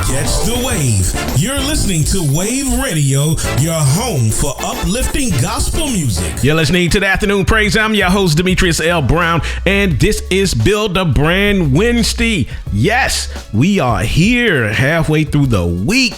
Catch the wave. You're listening to Wayvve Radio, your home for uplifting gospel music. You're listening to the Afternoon Praise. I'm your host, Demetrius L. Brown, and this is Build a Brand Wednesday. Yes, we are here halfway through the week.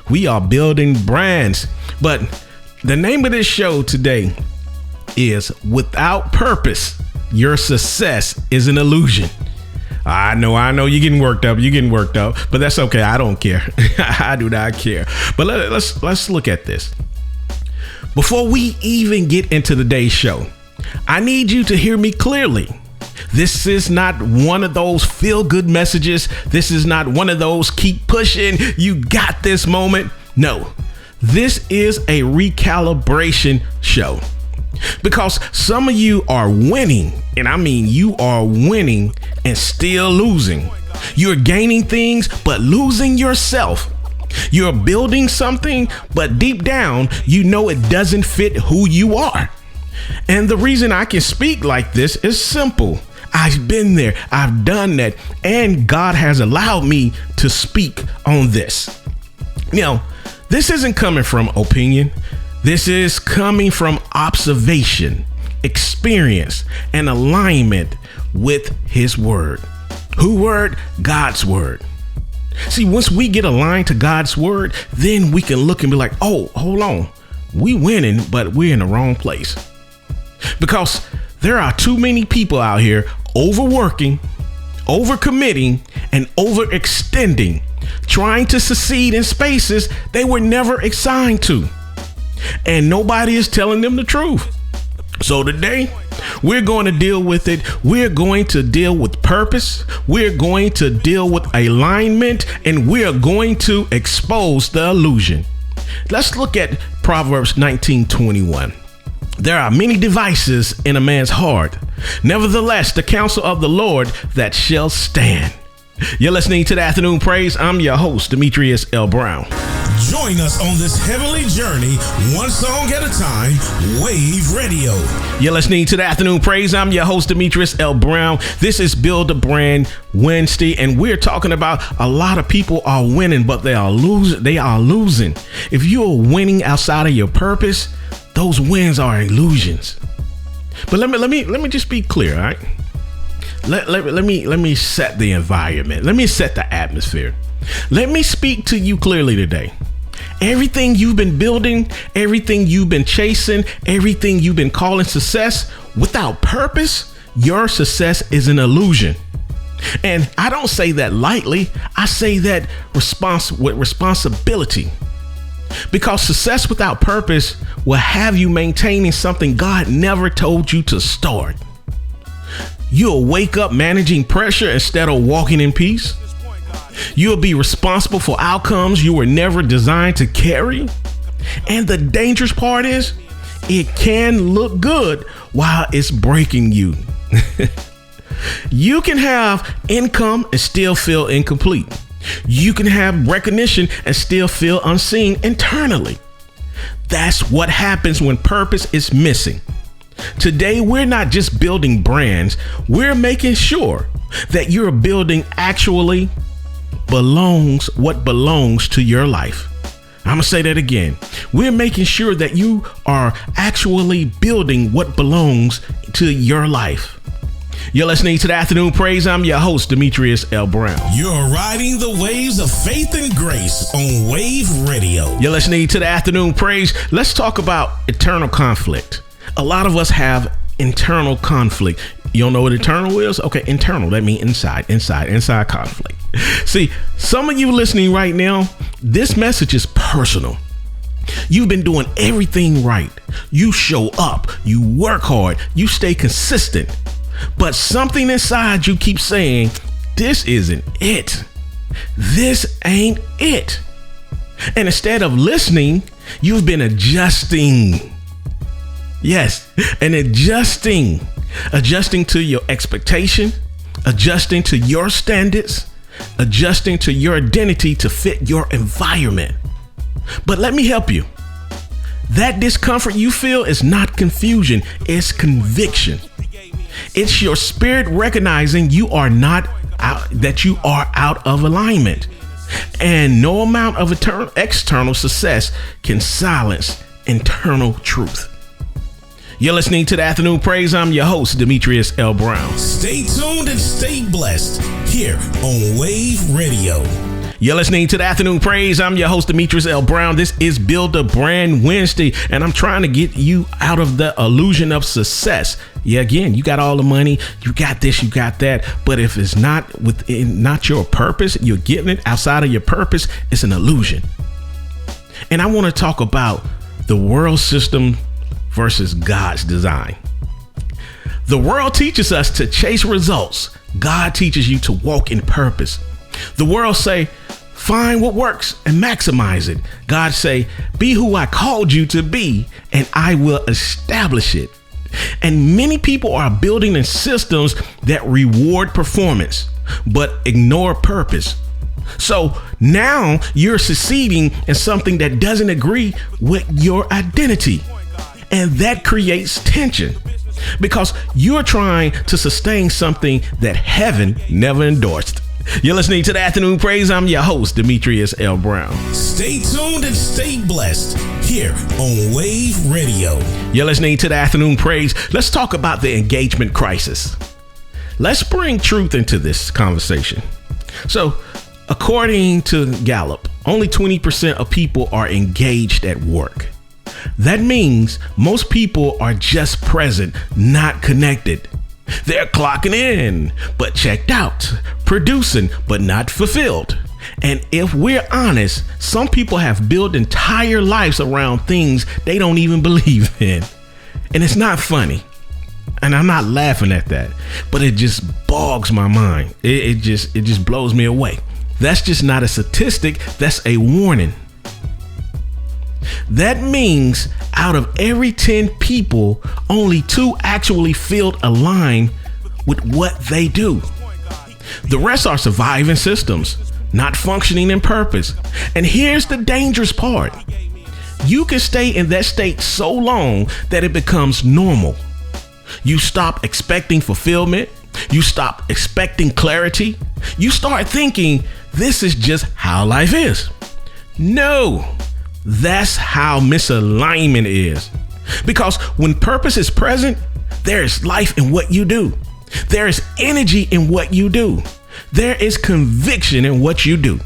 We are building brands. But the name of this show today is Without Purpose, Your Success is an Illusion. I know you're getting worked up, but that's okay. I don't care. I do not care. But let's look at this. Before we even get into today's show, I need you to hear me clearly. This is not one of those feel-good messages. This is not one of those keep pushing, you got this moment. No, this is a recalibration show. Because some of you are winning, and I mean you are winning and still losing. You're gaining things, but losing yourself. You're building something, but deep down, you know it doesn't fit who you are. And the reason I can speak like this is simple. I've been there, I've done that, and God has allowed me to speak on this. Now, this isn't coming from opinion. This is coming from observation, experience, and alignment with His word. Who word? God's word. See, once we get aligned to God's word, then we can look and be like, oh, hold on. We winning, but we're in the wrong place. Because there are too many people out here overworking, overcommitting, and overextending, trying to succeed in spaces they were never assigned to. And nobody is telling them the truth. So today, we're going to deal with it. We're going to deal with purpose. We're going to deal with alignment, and we're going to expose the illusion. Let's look at Proverbs 19:21. There are many devices in a man's heart. Nevertheless, the counsel of the Lord that shall stand. You're listening to the Afternoon Praise. I'm your host, Demetrius L. Brown. Join us on this heavenly journey, one song at a time, Wayvve Radio. You're listening to the Afternoon Praise. I'm your host, Demetrius L. Brown. This is Build a Brand Wednesday, and we're talking about a lot of people are winning, but they are losing. If you're winning outside of your purpose, those wins are illusions. But let me just be clear, all right? Let me set the environment. Let me set the atmosphere. Let me speak to you clearly today. Everything you've been building, everything you've been chasing, everything you've been calling success, without purpose, your success is an illusion. And I don't say that lightly. I say that with responsibility. Because success without purpose will have you maintaining something God never told you to start. You'll wake up managing pressure instead of walking in peace. You'll be responsible for outcomes you were never designed to carry. And the dangerous part is, it can look good while it's breaking you. You can have income and still feel incomplete. You can have recognition and still feel unseen internally. That's what happens when purpose is missing. Today, we're not just building brands. We're making sure that you're building actually what belongs to your life. I'm going to say that again. We're making sure that you are actually building what belongs to your life. You're listening to the Afternoon Praise. I'm your host, Demetrius L. Brown. You're riding the waves of faith and grace on Wayvve Radio. You're listening to the Afternoon Praise. Let's talk about internal conflict. A lot of us have internal conflict. You don't know what internal is? Okay, internal. That means inside conflict. See, some of you listening right now, this message is personal. You've been doing everything right. You show up, you work hard, you stay consistent. But something inside you keeps saying, this isn't it. This ain't it. And instead of listening, you've been adjusting. Yes, and adjusting to your expectation, adjusting to your standards, adjusting to your identity to fit your environment. But let me help you. That discomfort you feel is not confusion, it's conviction. It's your spirit recognizing you are not out, that you are out of alignment. And no amount of external success can silence internal truth. You're listening to the Afternoon Praise. I'm your host, Demetrius L. Brown. Stay tuned and stay blessed here on Wayvve Radio. You're listening to the Afternoon Praise. I'm your host, Demetrius L. Brown. This is Build a Brand Wednesday, and I'm trying to get you out of the illusion of success. Yeah, again, you got all the money, you got this, you got that, but if it's not within, not your purpose, you're getting it outside of your purpose, it's an illusion. And I want to talk about the world system versus God's design. The world teaches us to chase results. God teaches you to walk in purpose. The world say, find what works and maximize it. God say, be who I called you to be, and I will establish it. And many people are building in systems that reward performance, but ignore purpose. So now you're succeeding in something that doesn't agree with your identity. And that creates tension because you're trying to sustain something that heaven never endorsed. You're listening to the Afternoon Praise. I'm your host, Demetrius L. Brown. Stay tuned and stay blessed here on Wayvve Radio. You're listening to the Afternoon Praise. Let's talk about the engagement crisis. Let's bring truth into this conversation. So, according to Gallup, only 20% of people are engaged at work. That means most people are just present, not connected. They're clocking in, but checked out, producing, but not fulfilled. And if we're honest, some people have built entire lives around things they don't even believe in. And it's not funny. And I'm not laughing at that, but it just bogs my mind. It just blows me away. That's just not a statistic. That's a warning. That means out of every 10 people, only 2 actually feel aligned with what they do. The rest are surviving systems, not functioning in purpose. And here's the dangerous part. You can stay in that state so long that it becomes normal. You stop expecting fulfillment. You stop expecting clarity. You start thinking this is just how life is. No. That's how misalignment is. Because when purpose is present, there is life in what you do. There is energy in what you do. There is conviction in what you do.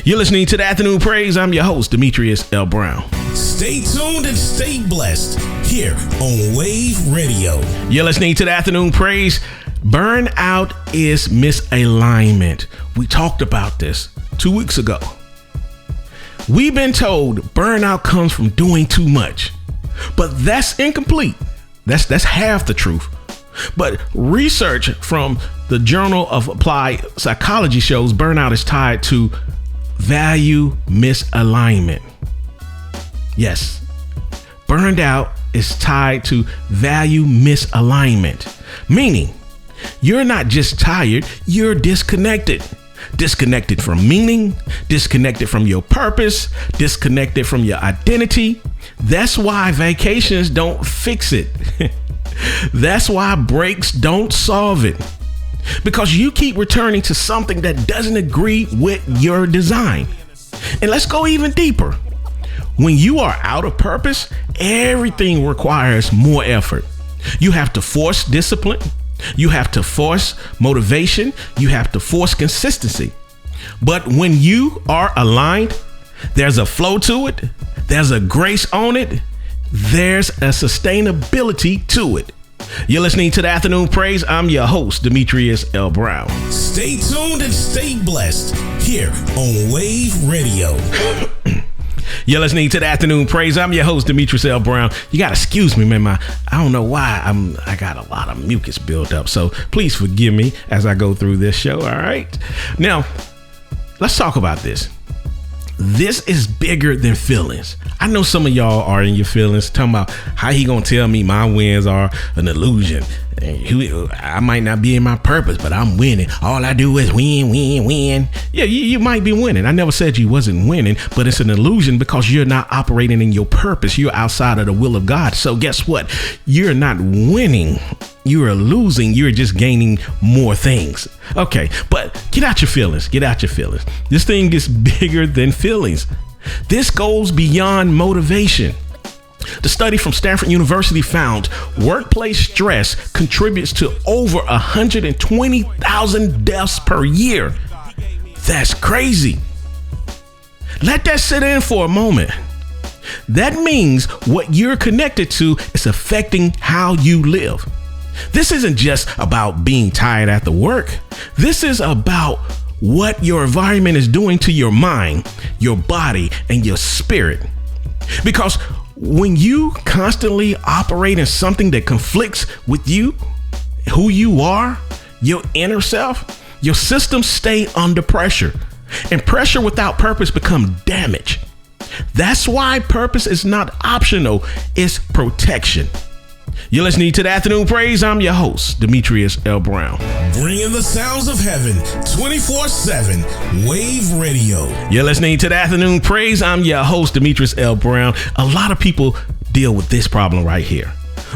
You're listening to the Afternoon Praise. I'm your host, Demetrius L. Brown. Stay tuned and stay blessed here on Wayvve Radio. You're listening to the Afternoon Praise. Burnout is misalignment. We talked about this 2 weeks ago. We've been told burnout comes from doing too much, but that's incomplete. That's half the truth. But research from the Journal of Applied Psychology shows burnout is tied to value misalignment. Yes, burned out is tied to value misalignment, meaning you're not just tired, you're disconnected. Disconnected from meaning, disconnected from your purpose, disconnected from your identity. That's why vacations don't fix it. That's why breaks don't solve it. Because you keep returning to something that doesn't agree with your design. And let's go even deeper. When you are out of purpose, everything requires more effort. You have to force discipline. You have to force motivation. You have to force consistency. But when you are aligned, there's a flow to it. There's a grace on it. There's a sustainability to it. You're listening to the Afternoon Praise. I'm your host, Demetrius L. Brown. Stay tuned and stay blessed here on Wayvve Radio. You're listening to the Afternoon Praise. I'm your host, Demetrius L. Brown. You got to excuse me, man. I don't know why I got a lot of mucus built up. So please forgive me as I go through this show. All right. Now, let's talk about this. This is bigger than feelings. I know some of y'all are in your feelings talking about how he gonna tell me my wins are an illusion. I might not be in my purpose, but I'm winning. All I do is win. Yeah, you might be winning. I never said you wasn't winning, but it's an illusion because you're not operating in your purpose. You're outside of the will of God. So guess what? You're not winning. You are losing. You're just gaining more things. Okay, but get out your feelings. This thing is bigger than feelings. This goes beyond motivation. The study from Stanford University found workplace stress contributes to over 120,000 deaths per year. That's crazy. Let that sit in for a moment. That means what you're connected to is affecting how you live. This isn't just about being tired after work. This is about what your environment is doing to your mind, your body, and your spirit. Because when you constantly operate in something that conflicts with you, who you are, your inner self, your systems stay under pressure, and pressure without purpose becomes damage. That's why purpose is not optional, it's protection. You're listening to the Afternoon Praise. I'm your host, Demetrius L. Brown. Bringing the sounds of heaven 24/7, Wayvve Radio. You're listening to the Afternoon Praise. I'm your host, Demetrius L. Brown. A lot of people deal with this problem right here.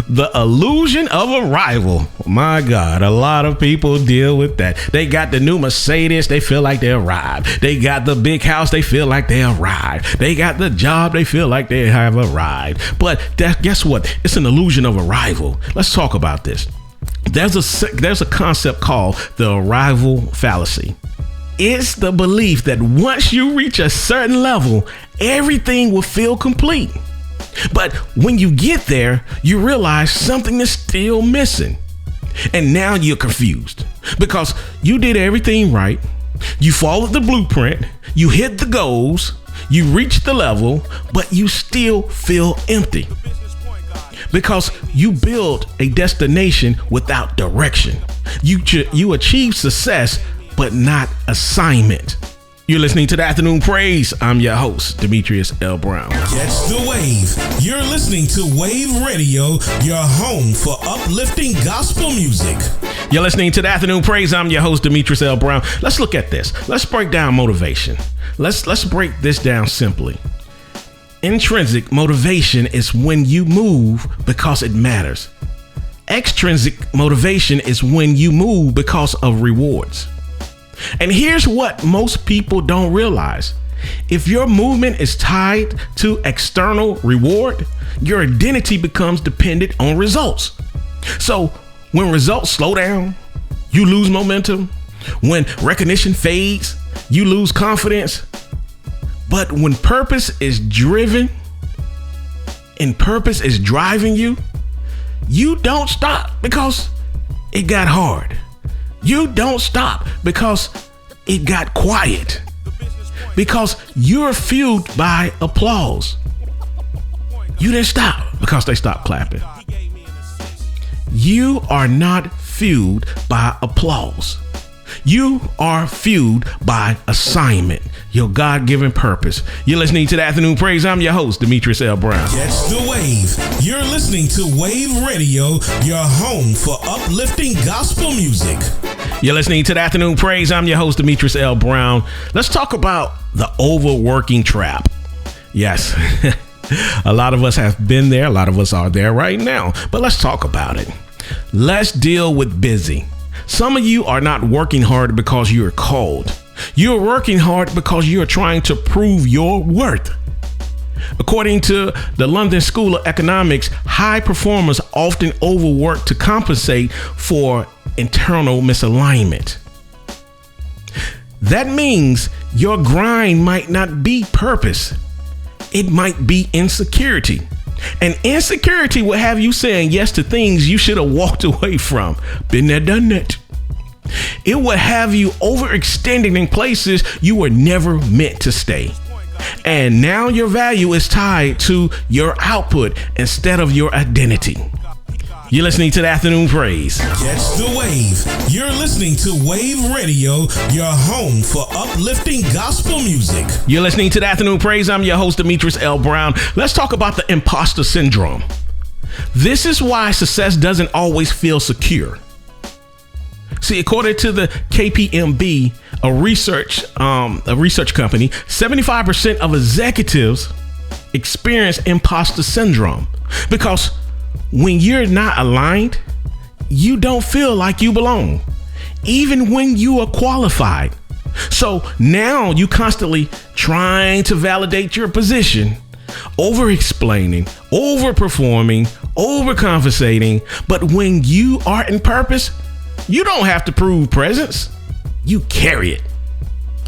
The illusion of arrival. My God, a lot of people deal with that. They got the new Mercedes, they feel like they arrived. They got the big house, they feel like they arrived. They got the job, they feel like they have arrived. But guess what? It's an illusion of arrival. Let's talk about this. There's a concept called the arrival fallacy. It's the belief that once you reach a certain level, everything will feel complete. But when you get there, you realize something is still missing. And now you're confused because you did everything right. You followed the blueprint. You hit the goals. You reached the level, but you still feel empty because you built a destination without direction. You achieved success, but not assignment. You're listening to the Afternoon Praise. I'm your host, Demetrius L. Brown. Catch the wave. You're listening to Wayvve Radio, your home for uplifting gospel music. You're listening to the Afternoon Praise. I'm your host, Demetrius L. Brown. Let's look at this. Let's break down motivation. Let's break this down simply. Intrinsic motivation is when you move because it matters. Extrinsic motivation is when you move because of rewards. And here's what most people don't realize. If your movement is tied to external reward, your identity becomes dependent on results. So when results slow down, you lose momentum. When recognition fades, you lose confidence. But when purpose is driven and purpose is driving you, you don't stop because it got hard. You don't stop because it got quiet, because you're fueled by applause. You didn't stop because they stopped clapping. You are not fueled by applause. You are fueled by assignment, your God-given purpose. You're listening to the Afternoon Praise. I'm your host, Demetrius L. Brown. Catch the wave. You're listening to Wayvve Radio, your home for uplifting gospel music. You're listening to the Afternoon Praise. I'm your host, Demetrius L. Brown. Let's talk about the overworking trap. Yes, a lot of us have been there. A lot of us are there right now. But let's talk about it. Let's deal with busy. Some of you are not working hard because you're cold. You're working hard because you're trying to prove your worth. According to the London School of Economics, high performers often overwork to compensate for internal misalignment. That means your grind might not be purpose. It might be insecurity. And insecurity will have you saying yes to things you should have walked away from. Been there, done that. It will have you overextending in places you were never meant to stay. And now your value is tied to your output instead of your identity. You're listening to the Afternoon Praise. Catch the wave. You're listening to Wayvve Radio, your home for uplifting gospel music. You're listening to the Afternoon Praise. I'm your host, Demetrius L. Brown. Let's talk about the imposter syndrome. This is why success doesn't always feel secure. See, according to the KPMG, a research company, 75% of executives experience imposter syndrome because when you're not aligned, you don't feel like you belong, even when you are qualified. So now you constantly trying to validate your position, over-explaining, over-performing, over-compensating. But when you are in purpose, you don't have to prove presence. You carry it.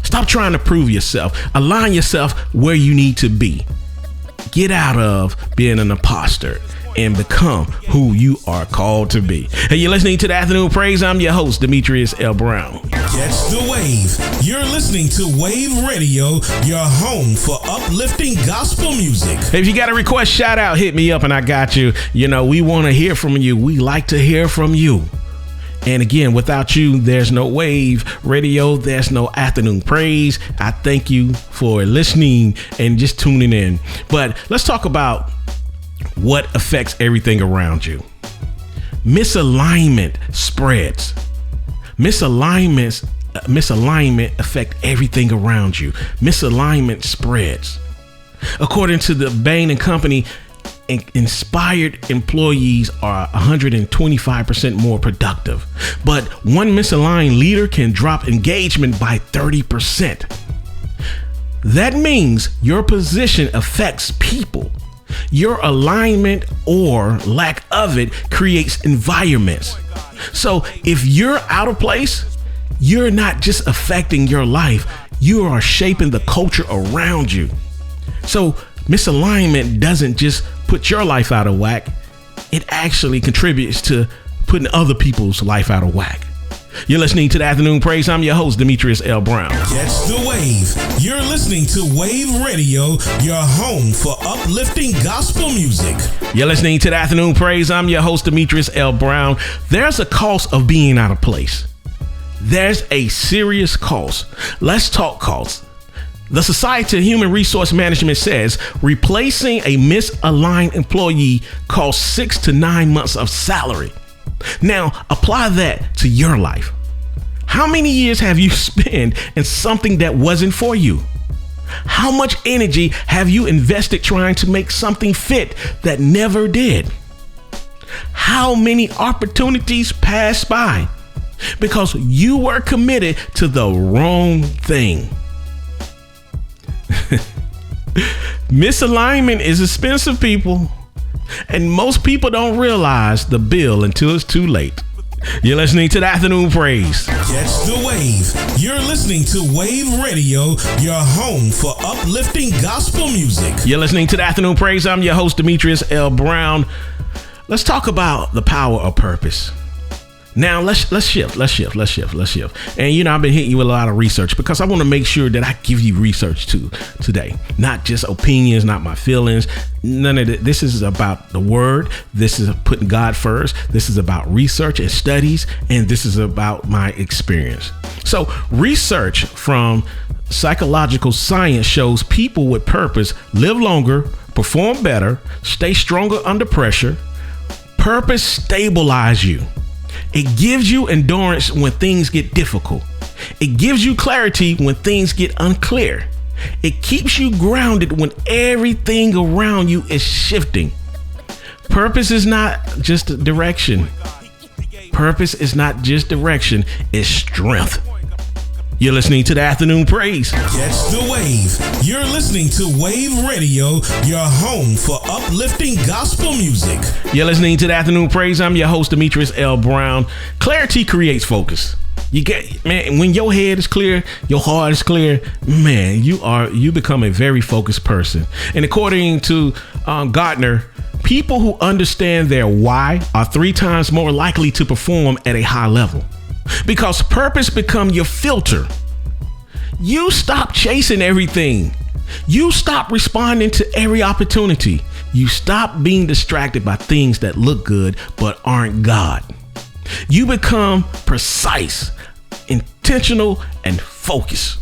Stop trying to prove yourself. Align yourself where you need to be. Get out of being an imposter and become who you are called to be. Hey, you're listening to the Afternoon Praise. I'm your host, Demetrius L. Brown. Catch the wave. You're listening to Wayvve Radio, your home for uplifting gospel music. Hey, if you got a request, shout out, hit me up and I got you. You know, we want to hear from you. We like to hear from you. And again, without you, there's no Wayvve Radio. There's no Afternoon Praise. I thank you for listening and just tuning in. But let's talk about what affects everything around you. Misalignment spreads. Misalignment affect everything around you. Misalignment spreads. According to the Bain & Company, inspired employees are 125% more productive. But one misaligned leader can drop engagement by 30%. That means your position affects people. Your alignment or lack of it creates environments. So if you're out of place, you're not just affecting your life, you are shaping the culture around you. So misalignment doesn't just put your life out of whack, it actually contributes to putting other people's life out of whack. You're listening to the Afternoon Praise. I'm your host, Demetrius L. Brown. Catch the wave. You're listening to Wayvve Radio, your home for uplifting gospel music. You're listening to the Afternoon Praise. I'm your host, Demetrius L. Brown. There's a cost of being out of place. There's a serious cost. Let's talk costs. The Society of Human Resource Management says replacing a misaligned employee costs 6 to 9 months of salary. Now, apply that to your life. How many years have you spent in something that wasn't for you? How much energy have you invested trying to make something fit that never did? How many opportunities passed by because you were committed to the wrong thing? Misalignment is expensive, people. And most people don't realize the bill until it's too late. You're listening to the Afternoon Praise. Catch the wave. You're listening to Wayvve Radio, your home for uplifting gospel music. You're listening to the Afternoon Praise. I'm your host, Demetrius L. Brown. Let's talk about the power of purpose. Now let's shift. And you know, I've been hitting you with a lot of research because I want to make sure that I give you research too today, not just opinions, not my feelings. None of it. This is about the word. This is putting God first. This is about research and studies, and this is about my experience. So research from psychological science shows people with purpose live longer, perform better, stay stronger under pressure. Purpose stabilizes you. It gives you endurance when things get difficult. It gives you clarity when things get unclear. It keeps you grounded when everything around you is shifting. Purpose is not just direction. Purpose is not just direction, it's strength. You're listening to the Afternoon Praise. Catch the wave. You're listening to Wayvve Radio, your home for uplifting gospel music. You're listening to the Afternoon Praise. I'm your host, Demetrius L. Brown. Clarity creates focus. You get, man, when your head is clear, your heart is clear, man, you become a very focused person. And according to Gartner, people who understand their why are 3 times more likely to perform at a high level. Because purpose become your filter. You stop chasing everything. You stop responding to every opportunity. You stop being distracted by things that look good but aren't God. You become precise, intentional, and focused.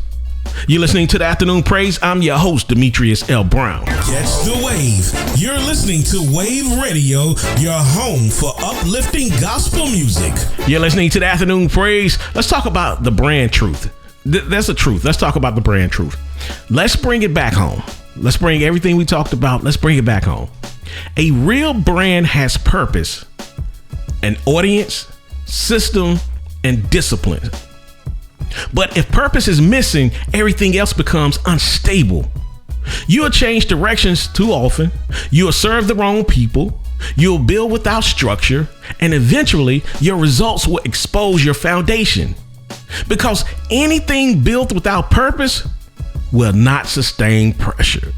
You're listening to the Afternoon Praise. I'm your host, Demetrius L. Brown. Catch the wave. You're listening to Wayvve Radio, your home for uplifting gospel music. You're listening to the Afternoon Praise. Let's talk about the brand truth. That's the truth. Let's talk about the brand truth. Let's bring it back home. Let's bring everything we talked about. Let's bring it back home. A real brand has purpose, an audience, system, and discipline. But if purpose is missing, everything else becomes unstable. You'll change directions too often. You'll serve the wrong people. You'll build without structure. And eventually, your results will expose your foundation. Because anything built without purpose will not sustain pressure.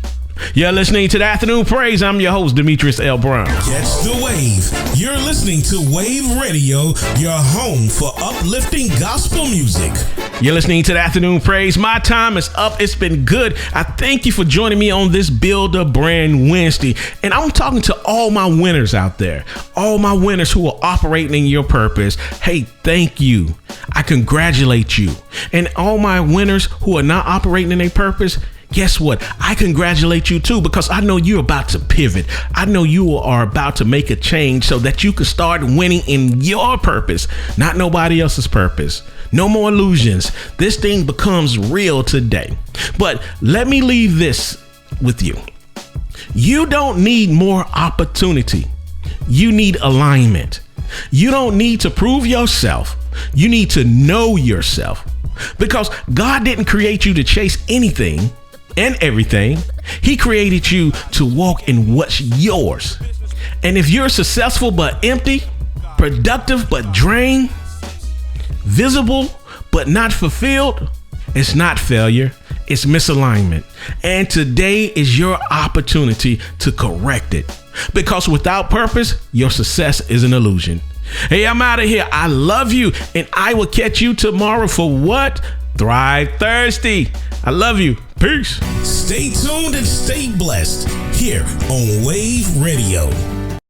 You're listening to the Afternoon Praise. I'm your host, Demetrius L. Brown. Catch the wave. You're listening to Wayvve Radio, your home for uplifting gospel music. You're listening to the Afternoon Praise. My time is up. It's been good. I thank you for joining me on this Build a Brand Wednesday. And I'm talking to all my winners out there, all my winners who are operating in your purpose. Hey, thank you. I congratulate you. And all my winners who are not operating in their purpose, guess what? I congratulate you too, because I know you're about to pivot. I know you are about to make a change so that you can start winning in your purpose, not nobody else's purpose. No more illusions. This thing becomes real today. But let me leave this with you. You don't need more opportunity. You need alignment. You don't need to prove yourself. You need to know yourself, because God didn't create you to chase anything and everything. He created you to walk in what's yours. And if you're successful but empty, productive but drained, visible but not fulfilled, it's not failure, it's misalignment. And today is your opportunity to correct it, because without purpose, your success is an illusion. Hey, I'm out of here. I love you, and I will catch you tomorrow for what? Thrive Thursday. I love you. Peace. Stay tuned and stay blessed here on Wayvve Radio.